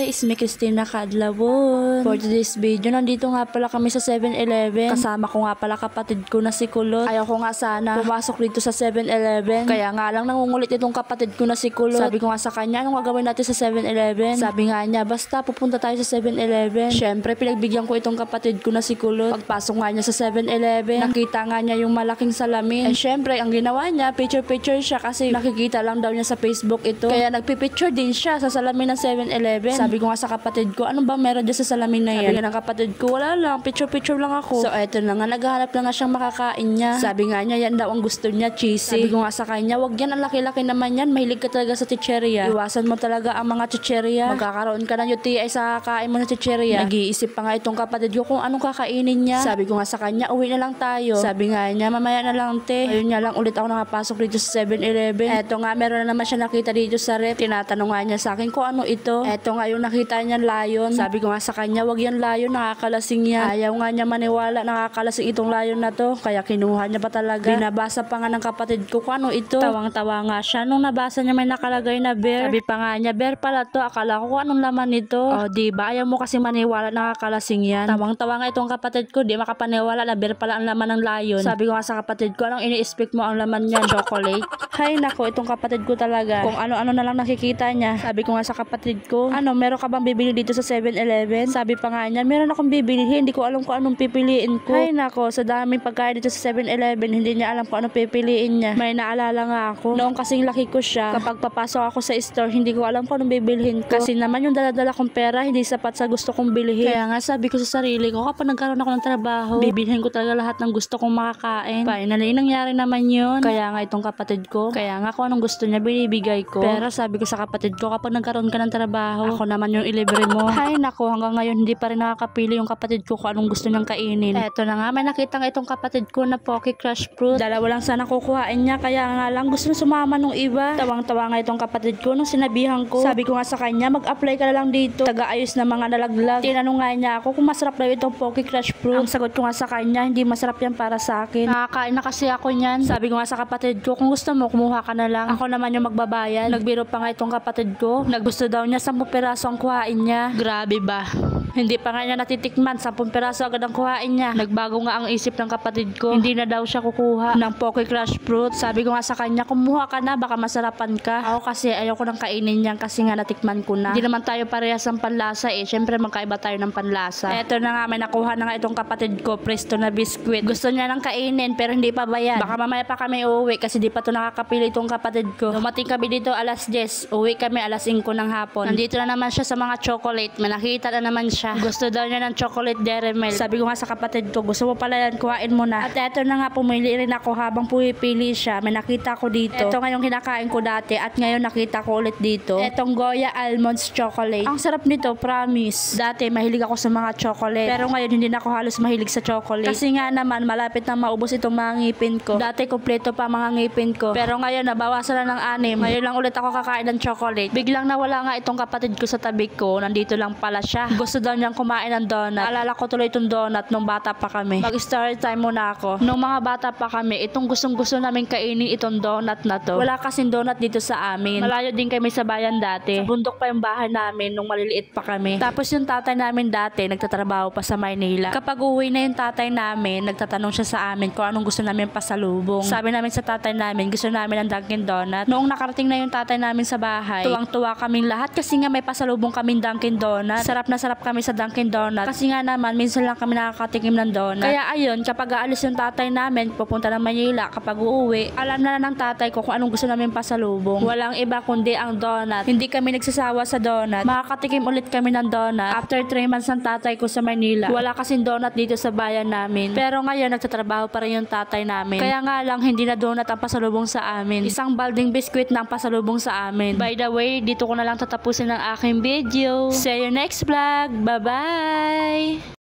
Hi, it's me Christina Kadlawon. For today's video, nandito nga pala kami sa 7-Eleven. Kasama ko nga pala kapatid ko na si Kulot. Ayaw ko nga sana pumasok dito sa 7-Eleven. Kaya nga lang nangungulit itong kapatid ko na si Kulot. Sabi ko nga sa kanya, anong gagawin natin sa 7-Eleven? Sabi nga niya, basta pupunta tayo sa 7-Eleven. Syempre, pinagbigyan ko itong kapatid ko na si Kulot. Pagpasok nga niya sa 7-Eleven, nakita nga niya yung malaking salamin. Eh syempre, ang ginawa niya, picture-picture siya kasi nakikita lang daw niya sa Facebook ito. Kaya nagpipicture din siya sa salamin ng 7-Eleven. Sabi ko nga sa kapatid ko, ano ba meron dyan sa salamin na yan? Sabi nga ng kapatid ko, wala lang, picture-picture lang ako. So eto na nga, naghahanap na nga siyang makakain niya. Sabi nga niya, yan daw ang gusto niya, cheesy. Sabi ko nga sa kanya, wag yan, ang laki-laki naman yan, mahilig ka talaga sa chicheria. Iwasan mo talaga ang mga chicheria. Magkakaroon ka ng UTI sa kain mo na chicheria. Nag-iisip pa nga itong kapatid ko kung anong kakainin niya. Sabi ko nga sa kanya, uwi na lang tayo. Sabi nga niya, mamaya na lang te. Ayun nga lang, ulit ako nakapasok dito sa 7-Eleven. Eto nga, meron na naman siya nakita dito sa rep. Tinatanong nga niya sa akin kung ano ito. Eto nga yung nakita niya, layon. Sabi ko nga sa kanya, wag yan layon, nakakalasing yan. Ayaw nga niya maniwala, nakakalasing itong layon na to. Kaya kinuha niya pa talaga. Binabasa pa nga ng kapatid ko kung ano ito. Tawang-tawa nga siya nung nabasa niya may nakalagay na bear. Sabi pa nga niya, bear pala to. Akala ko kung anong laman nito. O diba, ayaw mo kasi maniwala, nakakalasing yan. Tawang-tawa nga itong kapatid ko, di makapaniwala na bear pala ang laman ng layon. Sabi ko nga sa kapatid ko, anong ini-expect mo ang laman niyan? Chocolate? Hay nako, itong kapatid ko talaga. Kung ano-ano na lang nakikita niya. Sabi ko nga sa kapatid ko, ano, meron ka bang bibili dito sa 7-Eleven? Sabi pa nga niya, meron akong bibili. Hindi ko alam kung anong pipiliin ko. Hay nako, sa daming pagkain dito sa 7-Eleven, hindi niya alam kung anong pipiliin niya. May naalala nga ako. Noong kasing laki ko siya, kapag papasok ako sa store, hindi ko alam kung anong bibilhin ko. Kasi naman yung dala-dala kong pera, hindi sapat sa gusto kong bilhin. Kaya nga sabi ko sa sarili ko, kapag nagkaroon ako ng trabaho, bibilhin ko talaga lahat ng gusto kong makakain. Finally, nangyari naman yun. Kaya nga itong kapatid ko, kaya nga kung anong gusto niya, binibigay ko. Pero sabi ko sa kapatid ko, kapag nagkaroon ka ng trabaho, ako naman yung ilibre mo. Hay nako, hanggang ngayon hindi pa rin nakakapili yung kapatid ko kung anong gusto niyang kainin. Eto na nga, may nakita nga itong kapatid ko na Pocky Crush Fruit. Dalawa lang sana kukuhain niya, kaya nga lang gusto na sumama nung iba. Tawang-tawa nga itong kapatid ko nung sinabihan ko. Sabi ko nga sa kanya, mag-apply ka na lang dito. Taga-ayos na mga nalaglag. Tinanong nga niya ako kung masarap daw itong Pocky Crush Fruit. Ang sagot ko nga sa kanya, hindi masarap yan para sa akin. Nakakain na kasi ako niyan. Sabi ko nga sa kapatid ko, kung gusto mo, kumuha ka na lang. Ako naman yung magbabayad. Nagbiro pa nga itong kapatid ko. Naggusto daw niya 10 piraso ang kuhain niya. Grabe ba? Hindi pa nga niya natitikman, 10 piraso agad ang kuhain niya. Nagbago nga ang isip ng kapatid ko. Hindi na daw siya kukuha ng Pocky Crush Fruit. Sabi ko nga sa kanya, kumuha ka na, baka masarapan ka. Ako kasi ayaw ko nang kainin yan kasi nga natikman ko na. Hindi naman tayo parehas ng panlasa eh. Syempre magkaiba tayo ng panlasa. Eto na nga, may nakuha na nga itong kapatid ko, Presto na biskwit. Gusto niya nang kainin pero hindi pa bayad. Baka mamaya pa kami uuwi kasi di pa to nakakapili itong kapatid ko. Dumating kami dito alas 10, uwi kami alas 5 ng hapon. Nandito na naman siya sa mga chocolate. May nakita na naman siya. Gusto daw niya ng chocolate dairy milk. Sabi ko nga sa kapatid ko, gusto mo pala yan, kuhain mo na. At eto na nga, pumili rin ako habang pumipili siya. May nakita ko dito. Eto nga yung kinakain ko dati at ngayon nakita ko ulit dito. Etong Goya Almonds Chocolate. Ang sarap nito, promise. Dati mahilig ako sa mga chocolate. Pero ngayon hindi na ako halos mahilig sa chocolate. Kasi nga naman malapit na maubos itong mga ngipin ko. Dati kompleto pa mga ngipin ko. Pero ngayon nabawasan na ng 6. Ngayon lang ulit ako kakain ng chocolate. Biglang nawala nga itong kapatid ko sa tabi ko. Nandito lang pala siya. Gusto daw niyang kumain ng donut. Alala ko tuloy itong donut nung bata pa kami. Mag-story time muna ako. Nung mga bata pa kami, itong gustong-gusto namin kainin itong donut na to. Wala kasing donut dito sa amin. Malayo din kami sa bayan dati. Sa bundok pa yung bahay namin nung maliliit pa kami. Tapos yung tatay namin dati, nagtatrabaho pa sa Maynila. Kapag uwi na yung tatay namin, nagtatanong siya sa amin kung anong gusto namin pasalubong. Sabi namin sa tatay namin, gusto namin ng Dunkin Donut. Noong nakarating na yung tatay namin sa bahay, tuwang-tuwa kaming lahat kasi nga may pasalubong kaming Dunkin Donut. Sarap na sarap kami sa Dunkin Donut. Kasi nga naman, minsan lang kami nakakatikim ng donut. Kaya ayun, kapag aalis yung tatay namin, pupunta ng Manila, kapag uuwi, alam na ng tatay ko kung anong gusto namin pasalubong. Walang iba kundi ang donut. Hindi kami nagsasawa sa donut. Makakatikim ulit kami ng donut after 3 months ng tatay ko sa Manila. Wala kasing donut dito sa bayan namin. Pero ngayon, nagtatrabaho pa rin yung tatay namin. Kaya nga lang, hindi na donut ang pasalubong sa amin. Isang balding biskwit na ang pasalubong sa amin. By the way, dito ko na lang tatapusin ang aking video. See you next vlog. Bye-bye!